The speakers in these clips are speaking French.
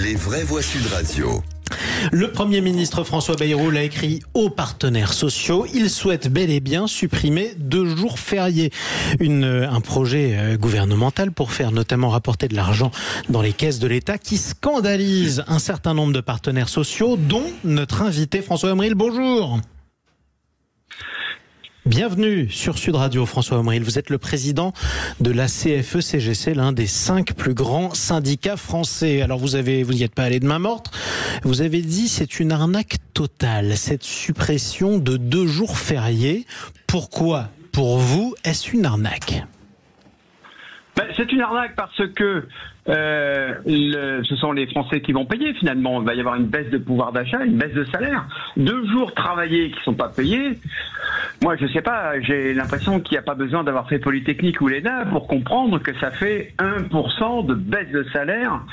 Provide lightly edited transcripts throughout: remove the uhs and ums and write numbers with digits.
Les vraies voix Sud Radio. Le Premier ministre François Bayrou l'a écrit aux partenaires sociaux. Il souhaite bel et bien supprimer 2 jours fériés. Un projet gouvernemental pour faire notamment rapporter de l'argent dans les caisses de l'État qui scandalise un certain nombre de partenaires sociaux, dont notre invité François Omril. Bonjour. Bienvenue sur Sud Radio, François Omril. Vous êtes le président de la CFE-CGC, l'un des 5 plus grands syndicats français. Alors vous n'y êtes pas allé de main morte. Vous avez dit c'est une arnaque totale, cette suppression de 2 jours fériés. Pourquoi, pour vous, est-ce une arnaque ? C'est une arnaque parce que ce sont les Français qui vont payer finalement. Il va y avoir une baisse de pouvoir d'achat, une baisse de salaire. 2 jours travaillés qui ne sont pas payés. Moi, je sais pas, j'ai l'impression qu'il n'y a pas besoin d'avoir fait Polytechnique ou l'ENA pour comprendre que ça fait 1% de baisse de salaire.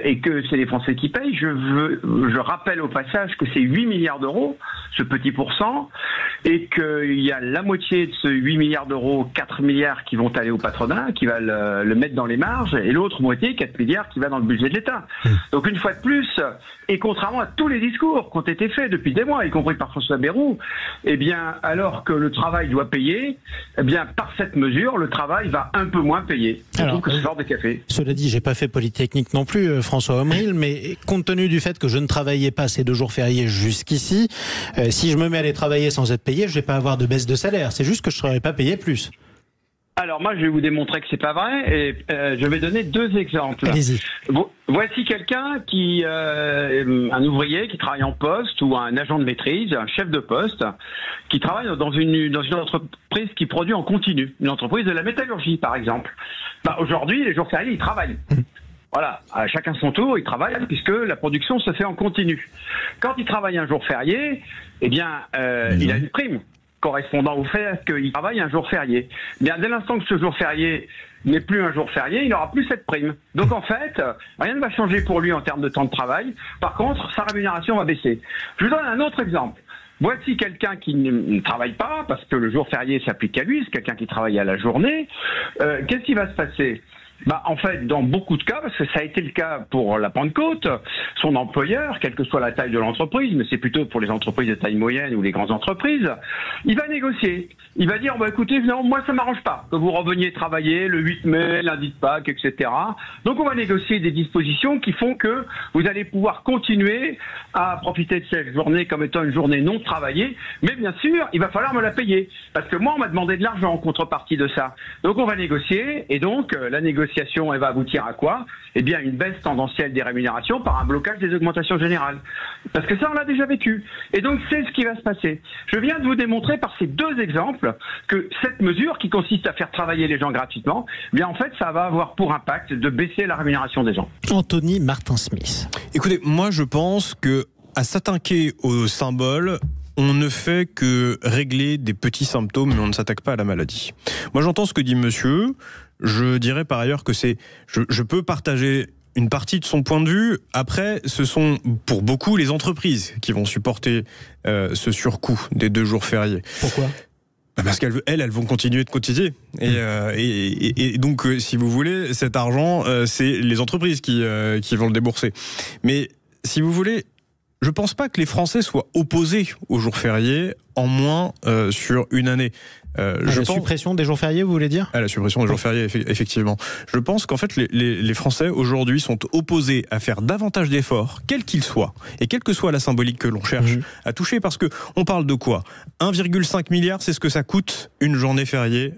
Et que c'est les Français qui payent. Je rappelle au passage que c'est 8 milliards d'euros, ce petit pourcent, et qu'il y a la moitié de ce 8 milliards d'euros, 4 milliards qui vont aller au patronat, qui va le mettre dans les marges, et l'autre moitié, 4 milliards, qui va dans le budget de l'État. Donc une fois de plus, et contrairement à tous les discours qui ont été faits depuis des mois, y compris par François Bayrou, eh bien, alors que le travail doit payer, eh bien, par cette mesure, le travail va un peu moins payer. Je trouve que c'est hors de café. Cela dit, j'ai pas fait Polytechnique non plus, François Omril, mais compte tenu du fait que je ne travaillais pas ces 2 jours fériés jusqu'ici, si je me mets à aller travailler sans être payé, je vais pas avoir de baisse de salaire. C'est juste que je ne serai pas payé plus. Alors moi, je vais vous démontrer que c'est pas vrai, et je vais donner 2 exemples. Allez-y. Voici quelqu'un un ouvrier qui travaille en poste, ou un agent de maîtrise, un chef de poste, qui travaille dans une entreprise qui produit en continu, une entreprise de la métallurgie par exemple. Aujourd'hui, les jours fériés, il travaille. Voilà, à chacun son tour, il travaille puisque la production se fait en continu. Quand il travaille un jour férié, eh bien, il a une prime correspondant au fait qu'il travaille un jour férié. Bien, dès l'instant que ce jour férié n'est plus un jour férié, il n'aura plus cette prime. Donc en fait, rien ne va changer pour lui en termes de temps de travail. Par contre, sa rémunération va baisser. Je vous donne un autre exemple. Voici quelqu'un qui ne travaille pas, parce que le jour férié s'applique à lui, c'est quelqu'un qui travaille à la journée. Qu'est-ce qui va se passer ? En fait, dans beaucoup de cas, parce que ça a été le cas pour la Pentecôte, son employeur, quelle que soit la taille de l'entreprise, mais c'est plutôt pour les entreprises de taille moyenne ou les grandes entreprises, il va négocier. Il va dire, écoutez, non, moi ça m'arrange pas que vous reveniez travailler le 8 mai, lundi de Pâques, etc. Donc on va négocier des dispositions qui font que vous allez pouvoir continuer à profiter de cette journée comme étant une journée non travaillée, mais bien sûr, il va falloir me la payer, parce que moi on m'a demandé de l'argent en contrepartie de ça. Donc on va négocier, et donc la négociation, elle va aboutir à quoi ? Eh bien, une baisse tendancielle des rémunérations par un blocage des augmentations générales. Parce que ça, on l'a déjà vécu. Et donc, c'est ce qui va se passer. Je viens de vous démontrer par ces 2 exemples que cette mesure qui consiste à faire travailler les gens gratuitement, eh bien, en fait, ça va avoir pour impact de baisser la rémunération des gens. Anthony Martin-Smith. Écoutez, moi, je pense que à s'attaquer au symbole, on ne fait que régler des petits symptômes, mais on ne s'attaque pas à la maladie. Moi, j'entends ce que dit monsieur. Je dirais par ailleurs que je peux partager une partie de son point de vue. Après, ce sont pour beaucoup les entreprises qui vont supporter ce surcoût des 2 jours fériés. Pourquoi ? Parce qu'elles vont continuer de cotiser. Et donc, si vous voulez, cet argent, c'est les entreprises qui vont le débourser. Mais si vous voulez, je ne pense pas que les Français soient opposés aux jours fériés, en moins sur une année. Suppression des jours fériés, vous voulez dire ? À la suppression des jours fériés, effectivement. Je pense qu'en fait, les Français, aujourd'hui, sont opposés à faire davantage d'efforts, quels qu'ils soient, et quelle que soit la symbolique que l'on cherche à toucher, parce que on parle de quoi ? 1,5 milliard, c'est ce que ça coûte une journée fériée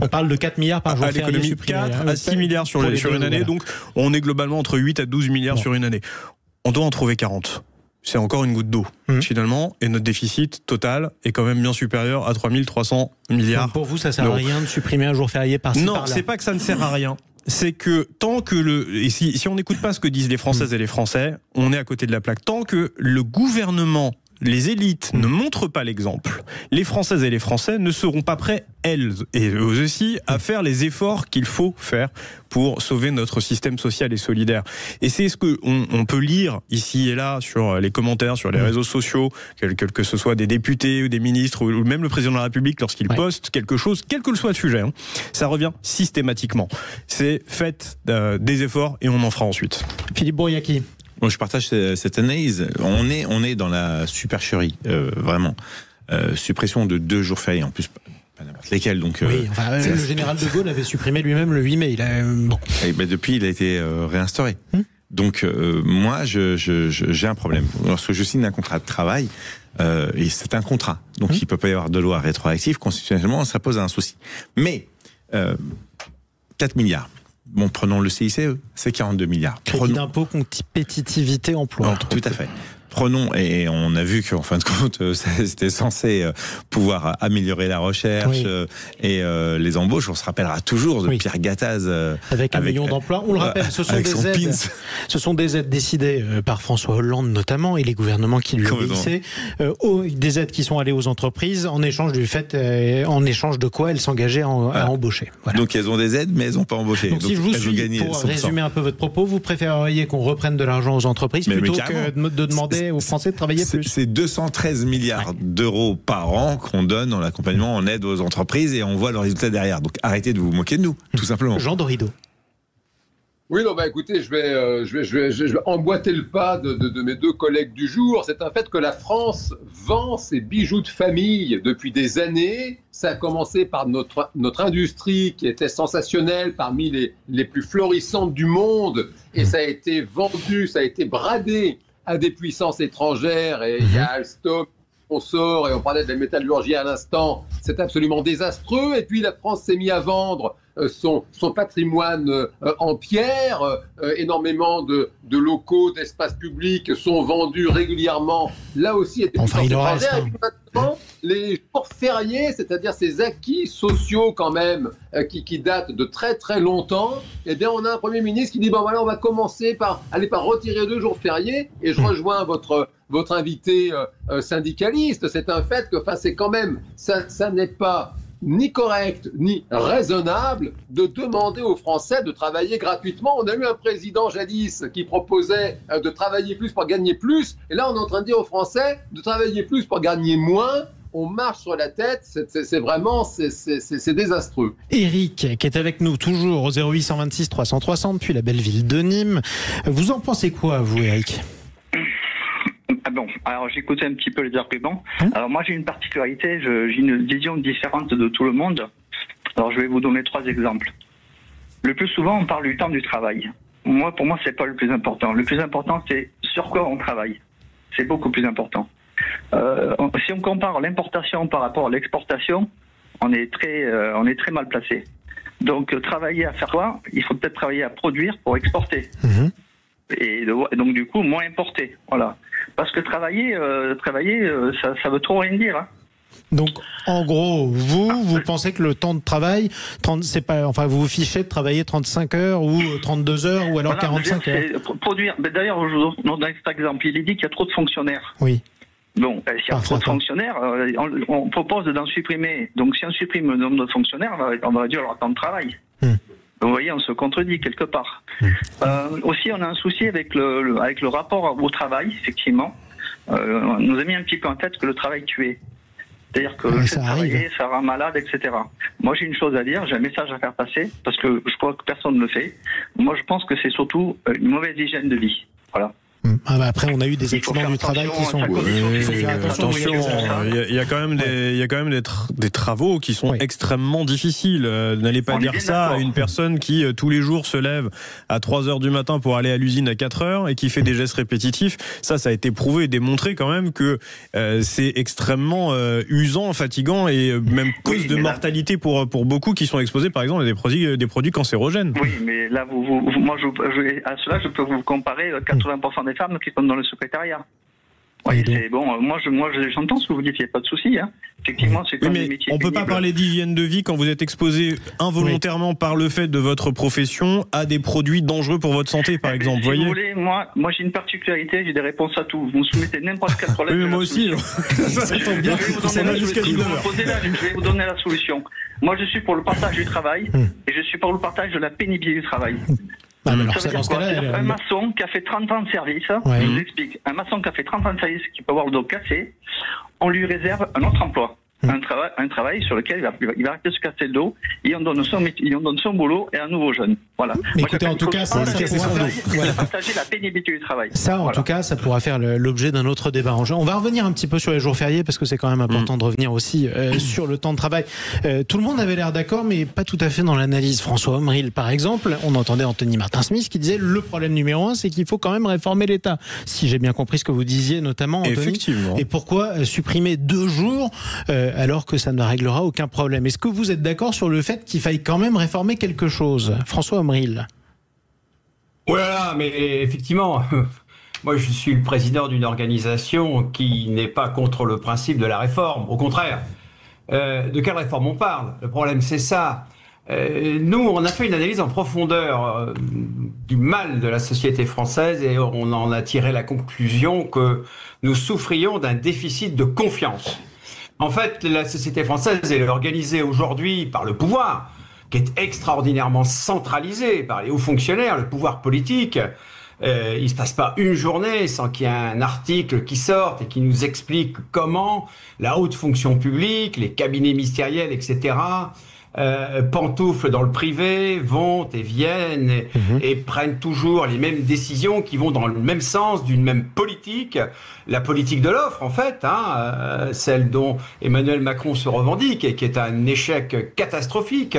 On parle de 4 milliards par jour férié l'économie, supprimé. 4 à 6 milliards sur une année, donc on est globalement entre 8 à 12 milliards sur une année. On doit en trouver 40. C'est encore une goutte d'eau, finalement, et notre déficit total est quand même bien supérieur à 3 300 milliards. Donc pour vous, ça sert à rien de supprimer un jour férié par-ci par-là ? Non, c'est pas que ça ne sert à rien. C'est que tant que si on n'écoute pas ce que disent les Françaises et les Français, on est à côté de la plaque. Tant que le gouvernement les élites ne montrent pas l'exemple, les Françaises et les Français ne seront pas prêts, elles et eux aussi, à faire les efforts qu'il faut faire pour sauver notre système social et solidaire. Et c'est ce qu'on peut lire ici et là sur les commentaires, sur les réseaux sociaux, quel que ce soit des députés ou des ministres ou même le président de la République lorsqu'il poste quelque chose, quel que soit le sujet, hein, ça revient systématiquement. C'est faites des efforts et on en fera ensuite. Philippe Bouriaki. Bon, je partage cette analyse. On est dans la supercherie, vraiment. Suppression de 2 jours fériés, en plus pas n'importe lesquels. Donc, oui, enfin, le général de Gaulle avait supprimé lui-même le 8 mai. Bon. Depuis, il a été réinstauré. Donc moi, j'ai un problème. Lorsque je signe un contrat de travail, et c'est un contrat, donc il ne peut pas y avoir de loi rétroactive, constitutionnellement, ça pose un souci. Mais 4 milliards. Bon, prenons le CICE, c'est 42 milliards. Crédit d'impôt, compétitivité, emploi. Tout à fait. Prenons, et on a vu qu'en fin de compte, c'était censé pouvoir améliorer la recherche et les embauches. On se rappellera toujours de Pierre Gattaz. Avec 1 million d'emplois. On le rappelle, ce sont des aides décidées par François Hollande notamment et les gouvernements qui lui obéissaient. Des aides qui sont allées aux entreprises en échange de quoi elles s'engageaient à embaucher. Voilà. Donc elles ont des aides, mais elles n'ont pas embauché. Donc si je vous suis, pour résumer un peu votre propos, vous préféreriez qu'on reprenne de l'argent aux entreprises plutôt que de demander aux Français de travailler plus. C'est 213 milliards d'euros par an qu'on donne en accompagnement, en aide aux entreprises et on voit le résultat derrière. Donc arrêtez de vous moquer de nous, tout simplement. Jean Dorido. Oui, non, écoutez, je vais emboîter le pas de mes 2 collègues du jour. C'est un fait que la France vend ses bijoux de famille depuis des années. Ça a commencé par notre industrie qui était sensationnelle, parmi les plus florissantes du monde. Et ça a été vendu, ça a été bradé à des puissances étrangères, et il y a Alstom, on sort, et on parlait de la métallurgie à l'instant, c'est absolument désastreux. Et puis la France s'est mise à vendre son patrimoine en pierre, énormément de locaux, d'espaces publics sont vendus régulièrement, là aussi, à des puissances étrangères. Et puis maintenant, les jours fériés, c'est-à-dire ces acquis sociaux quand même, qui datent de très très longtemps, eh bien on a un Premier ministre qui dit, bon voilà, on va commencer par retirer 2 jours fériés, et je rejoins votre invité syndicaliste. C'est un fait que, c'est quand même, ça n'est pas ni correct, ni raisonnable de demander aux Français de travailler gratuitement. On a eu un président jadis qui proposait de travailler plus pour gagner plus, et là on est en train de dire aux Français de travailler plus pour gagner moins. On marche sur la tête, c'est vraiment désastreux. Éric, qui est avec nous toujours au 0826 360, puis la belle ville de Nîmes. Vous en pensez quoi, vous, Éric ? Bon, alors j'écoutais un petit peu les arguments. Alors moi j'ai une particularité, j'ai une vision différente de tout le monde. Alors je vais vous donner 3 exemples. Le plus souvent on parle du temps du travail. Pour moi c'est pas le plus important. Le plus important c'est sur quoi on travaille. C'est beaucoup plus important. Si on compare l'importation par rapport à l'exportation, on est très mal placé. Donc travailler à faire quoi ? Il faut peut-être travailler à produire pour exporter. Et donc du coup moins importer. Voilà. Parce que travailler, ça veut trop rien dire. Hein. Donc, en gros, vous pensez que le temps de travail, c'est pas, enfin, vous vous fichez de travailler 35 heures ou 32 heures ou alors 45 heures. Produire. D'ailleurs, dans cet exemple, il est dit qu'il y a trop de fonctionnaires. Oui. Bon, s'il y a trop de fonctionnaires, on propose d'en supprimer. Donc, si on supprime le nombre de fonctionnaires, on va réduire leur temps de travail. Vous voyez, on se contredit quelque part. Aussi, on a un souci avec le rapport au travail, effectivement. On nous a mis un petit peu en tête que le travail tuait. C'est-à-dire que le fait de travailler, ça rend malade, etc. Moi, j'ai une chose à dire, j'ai un message à faire passer, parce que je crois que personne ne le fait. Moi, je pense que c'est surtout une mauvaise hygiène de vie. Voilà. Après, on a eu des accidents du travail qui sont. Attention, il y a quand même des travaux qui sont extrêmement difficiles. N'allez pas dire ça à une personne qui tous les jours se lève à 3h du matin pour aller à l'usine à 4h et qui fait des gestes répétitifs. Ça a été prouvé et démontré quand même que c'est extrêmement usant, fatigant et même cause de mortalité pour beaucoup qui sont exposés par exemple à des produits cancérogènes. Oui, mais là, moi, à cela, je peux vous comparer 80% des femmes qui sont dans le secrétariat. Oui, c'est bon. Moi, j'entends ce que vous dites. Il n'y a pas de souci. Hein. Effectivement, c'est comme des métiers. On ne peut pas parler d'hygiène de vie quand vous êtes exposé involontairement par le fait de votre profession à des produits dangereux pour votre santé, par exemple. Si vous voulez, moi, j'ai une particularité. J'ai des réponses à tout. Vous me soumettez n'importe quel problème. Oui, mais moi aussi. Ça tombe bien. Ça va jusqu'à 19h. Je vais vous donner la solution. Moi, je suis pour le partage du travail et je suis pour le partage de la pénibilité du travail. Ah, alors, ça veut dire quoi ? Un maçon qui a fait 30 ans de service, je vous explique, un maçon qui a fait 30 ans de service, qui peut avoir le dos cassé, on lui réserve un autre emploi. Un travail sur lequel il va arrêter de se casser le dos et on donne son boulot et un nouveau jeune. Voilà. Mais écoutez, en tout cas, ça pourra partager la pénibilité du travail. Ça, en tout cas, ça pourra faire l'objet d'un autre débat. On va revenir un petit peu sur les jours fériés parce que c'est quand même important de revenir aussi sur le temps de travail. Tout le monde avait l'air d'accord, mais pas tout à fait dans l'analyse. François Omril, par exemple, on entendait Anthony Martin-Smith qui disait le problème numéro 1, c'est qu'il faut quand même réformer l'État. Si j'ai bien compris ce que vous disiez, notamment, Anthony. Effectivement. Et pourquoi supprimer 2 jours alors que ça ne réglera aucun problème. Est-ce que vous êtes d'accord sur le fait qu'il faille quand même réformer quelque chose ? François Omril. Voilà, mais effectivement, moi je suis le président d'une organisation qui n'est pas contre le principe de la réforme, au contraire. De quelle réforme on parle ? Le problème c'est ça. Nous, on a fait une analyse en profondeur du mal de la société française et on en a tiré la conclusion que nous souffrions d'un déficit de confiance. En fait, la société française elle est organisée aujourd'hui par le pouvoir, qui est extraordinairement centralisé par les hauts fonctionnaires, le pouvoir politique. Il ne se passe pas une journée sans qu'il y ait un article qui sorte et qui nous explique comment la haute fonction publique, les cabinets ministériels, etc., pantouflent dans le privé, vont et viennent et prennent toujours les mêmes décisions qui vont dans le même sens d'une même politique, la politique de l'offre en fait, celle dont Emmanuel Macron se revendique et qui est un échec catastrophique.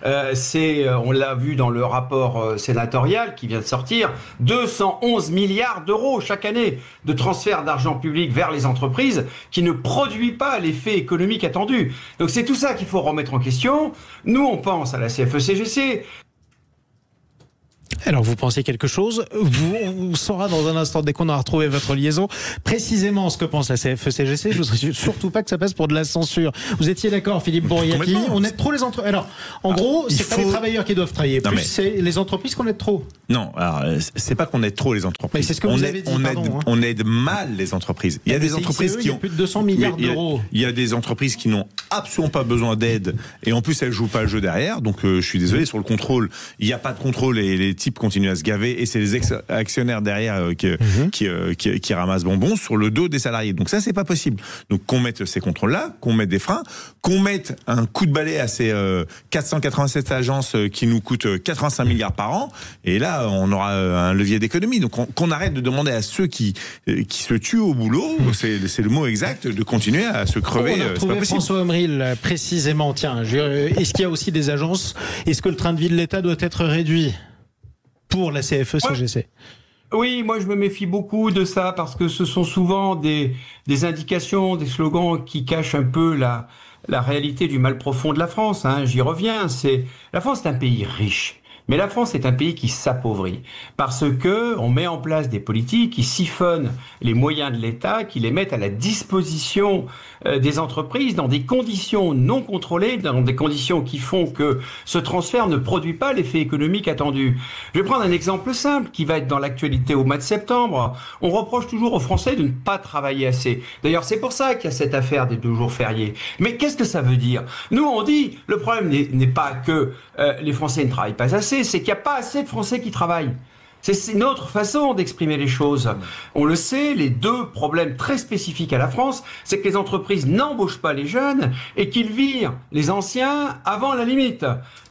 On l'a vu dans le rapport sénatorial qui vient de sortir, 211 milliards d'euros chaque année de transfert d'argent public vers les entreprises qui ne produit pas l'effet économique attendu. Donc c'est tout ça qu'il faut remettre en question. Nous, on pense à la CFE-CGC. Alors, vous pensez quelque chose ? On saura dans un instant, dès qu'on aura retrouvé votre liaison, précisément ce que pense la CFE-CGC. Je ne voudrais surtout pas que ça passe pour de la censure. Vous étiez d'accord, Philippe Bouriaki ? On aide trop les entreprises. Alors, en gros, c'est pas les travailleurs qui doivent travailler. Plus, c'est les entreprises qu'on aide trop. Non, alors, c'est pas qu'on aide trop les entreprises. Mais c'est ce que vous avez dit, on aide mal les entreprises. Il y a des entreprises qui ont plus de 200 milliards d'euros. Il y a des entreprises qui n'ont absolument pas besoin d'aide et en plus elles jouent pas le jeu derrière. Donc je suis désolé, sur le contrôle, il n'y a pas de contrôle et les types continuent à se gaver et c'est les actionnaires derrière qui ramassent bonbons sur le dos des salariés. Donc ça c'est pas possible. Donc qu'on mette ces contrôles-là, qu'on mette des freins, qu'on mette un coup de balai à ces 487 agences qui nous coûtent 85 milliards par an et là on aura un levier d'économie. Donc qu'on arrête de demander à ceux qui se tuent au boulot, c'est le mot exact, de continuer à se crever. On a retrouvé François Omril précisément. Tiens, est-ce qu'il y a aussi des agences ? Est-ce que le train de vie de l'État doit être réduit pour la CFE-CGC ? Oui, moi je me méfie beaucoup de ça parce que ce sont souvent des indications, des slogans qui cachent un peu la réalité du mal profond de la France. J'y reviens. La France est un pays riche. Mais la France est un pays qui s'appauvrit parce que on met en place des politiques qui siphonnent les moyens de l'État, qui les mettent à la disposition des entreprises dans des conditions non contrôlées, dans des conditions qui font que ce transfert ne produit pas l'effet économique attendu. Je vais prendre un exemple simple qui va être dans l'actualité au mois de septembre. On reproche toujours aux Français de ne pas travailler assez. D'ailleurs, c'est pour ça qu'il y a cette affaire des 2 jours fériés. Mais qu'est-ce que ça veut dire ? Nous, on dit, le problème n'est pas que les Français ne travaillent pas assez, c'est qu'il n'y a pas assez de Français qui travaillent. C'est une autre façon d'exprimer les choses. On le sait, les 2 problèmes très spécifiques à la France, c'est que les entreprises n'embauchent pas les jeunes et qu'ils virent les anciens avant la limite.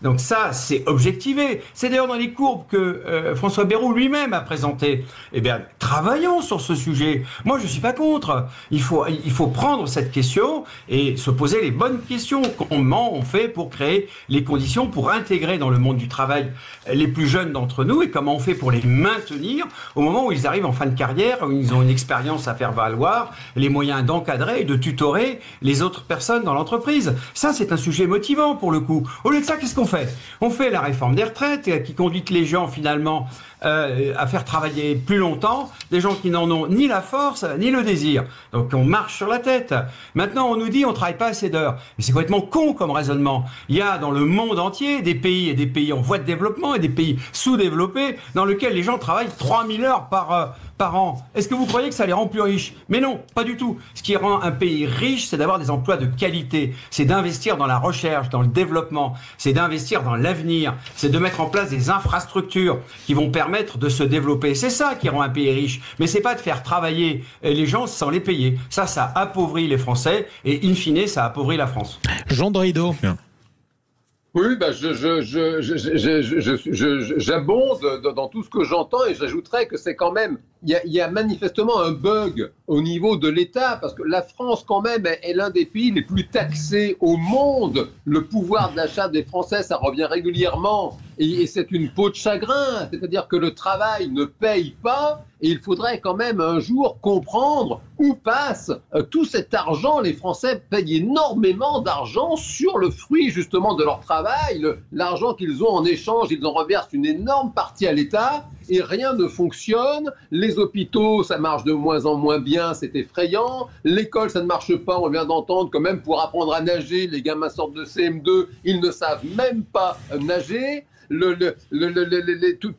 Donc ça, c'est objectivé. C'est d'ailleurs dans les courbes que François Bayrou lui-même a présentées. Eh bien, travaillons sur ce sujet. Moi, je ne suis pas contre. Il faut prendre cette question et se poser les bonnes questions. Comment on fait pour créer les conditions pour intégrer dans le monde du travail les plus jeunes d'entre nous et comment on fait pour les les maintenir au moment où ils arrivent en fin de carrière, où ils ont une expérience à faire valoir, les moyens d'encadrer et de tutorer les autres personnes dans l'entreprise. Ça, c'est un sujet motivant pour le coup. Au lieu de ça, qu'est-ce qu'on fait? On fait la réforme des retraites qui conduit les gens finalement à faire travailler plus longtemps des gens qui n'en ont ni la force ni le désir. Donc on marche sur la tête. Maintenant, on nous dit on travaille pas assez d'heures. Mais c'est complètement con comme raisonnement. Il y a dans le monde entier des pays et des pays en voie de développement et des pays sous-développés dans lesquels les gens travaillent 3000 heures par an. Est-ce que vous croyez que ça les rend plus riches? Mais non, pas du tout. Ce qui rend un pays riche, c'est d'avoir des emplois de qualité. C'est d'investir dans la recherche, dans le développement. C'est d'investir dans l'avenir. C'est de mettre en place des infrastructures qui vont permettre de se développer. C'est ça qui rend un pays riche. Mais c'est pas de faire travailler les gens sans les payer. Ça appauvrit les Français et in fine, ça appauvrit la France. Jean Dorido. Oui, j'abonde dans tout ce que j'entends et j'ajouterais que c'est quand même, il y a manifestement un bug au niveau de l'État parce que la France quand même est l'un des pays les plus taxés au monde. Le pouvoir d'achat des Français, ça revient régulièrement et c'est une peau de chagrin. C'est-à-dire que le travail ne paye pas et il faudrait quand même un jour comprendre où passe tout cet argent. Les Français payent énormément d'argent sur le fruit justement de leur travail. L'argent qu'ils ont en échange, ils en reversent une énorme partie à l'État et rien ne fonctionne. Les hôpitaux, ça marche de moins en moins bien, c'est effrayant. L'école, ça ne marche pas, on vient d'entendre que même pour apprendre à nager, les gamins sortent de CM2, ils ne savent même pas nager.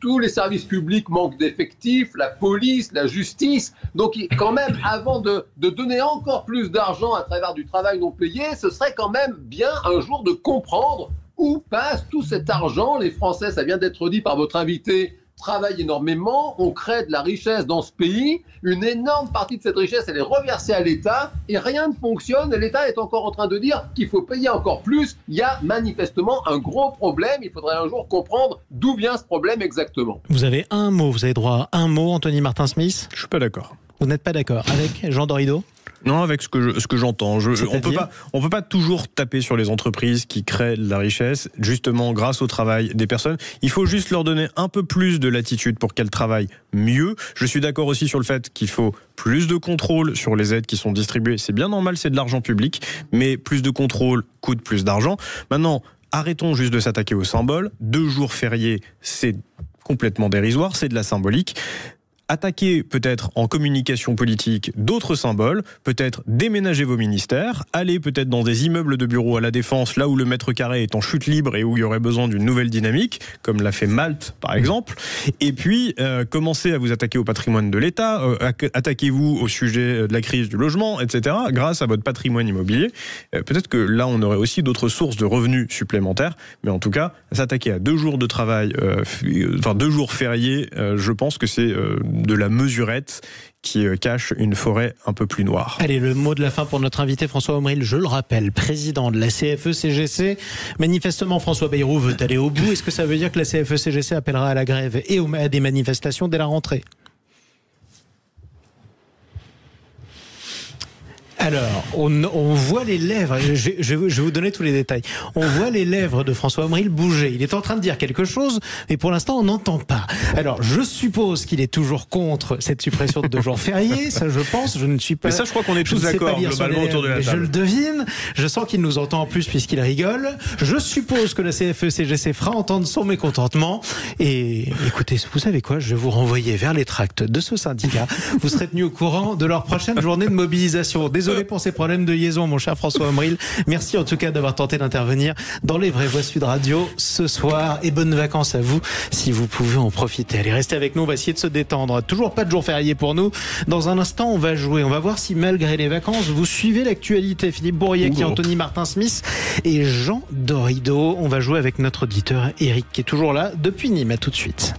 Tous les services publics manquent d'effectifs, la police, la justice. Donc quand même, avant de donner encore plus d'argent à travers du travail non payé, ce serait quand même bien un jour de comprendre où passe tout cet argent. Les Français, ça vient d'être dit par votre invité, travaillent énormément, on crée de la richesse dans ce pays, une énorme partie de cette richesse, elle est reversée à l'État et rien ne fonctionne. Et l'État est encore en train de dire qu'il faut payer encore plus. Il y a manifestement un gros problème. Il faudrait un jour comprendre d'où vient ce problème exactement. Vous avez un mot, vous avez droit à un mot, Anthony Martin-Smith. Je suis pas d'accord. Vous n'êtes pas d'accord avec Jean Dorido? Non, avec ce que j'entends. On peut pas toujours taper sur les entreprises qui créent de la richesse, justement grâce au travail des personnes. Il faut juste leur donner un peu plus de latitude pour qu'elles travaillent mieux. Je suis d'accord aussi sur le fait qu'il faut plus de contrôle sur les aides qui sont distribuées. C'est bien normal, c'est de l'argent public, mais plus de contrôle coûte plus d'argent. Maintenant, arrêtons juste de s'attaquer aux symboles. 2 jours fériés, c'est complètement dérisoire, c'est de la symbolique. Attaquer peut-être en communication politique d'autres symboles, peut-être déménager vos ministères, aller peut-être dans des immeubles de bureaux à la Défense, là où le mètre carré est en chute libre et où il y aurait besoin d'une nouvelle dynamique, comme l'a fait Malte par exemple, et puis commencez à vous attaquer au patrimoine de l'État, attaquez-vous au sujet de la crise du logement, etc., grâce à votre patrimoine immobilier. Peut-être que là on aurait aussi d'autres sources de revenus supplémentaires, mais en tout cas, s'attaquer à 2 jours de travail, 2 jours fériés, je pense que c'est de la mesurette qui cache une forêt un peu plus noire. Allez, le mot de la fin pour notre invité François Omril, je le rappelle, président de la CFE-CGC. Manifestement, François Bayrou veut aller au bout. Est-ce que ça veut dire que la CFE-CGC appellera à la grève et à des manifestations dès la rentrée ? Alors, on voit les lèvres, je vais vous donner tous les détails. On voit les lèvres de François Omril bouger. Il est en train de dire quelque chose, mais pour l'instant, on n'entend pas. Alors, je suppose qu'il est toujours contre cette suppression de 2 jours fériés. Ça, je pense, je ne suis pas... Mais ça, je crois qu'on est tous d'accord, globalement, autour de la table. Je le devine. Je sens qu'il nous entend en plus puisqu'il rigole. Je suppose que la CFE-CGC fera entendre son mécontentement. Et écoutez, vous savez quoi ? Je vais vous renvoyer vers les tracts de ce syndicat. Vous serez tenu au courant de leur prochaine journée de mobilisation. Désolé pour ces problèmes de liaison, mon cher François Omril. Merci en tout cas d'avoir tenté d'intervenir dans les Vraies Voix Sud Radio ce soir. Et bonnes vacances à vous, si vous pouvez en profiter. Allez, restez avec nous, on va essayer de se détendre. Toujours pas de jour férié pour nous. Dans un instant, on va jouer. On va voir si malgré les vacances, vous suivez l'actualité. Philippe Bourriac, Anthony Martin-Smith et Jean Dorido. On va jouer avec notre auditeur Eric, qui est toujours là depuis Nîmes. À tout de suite.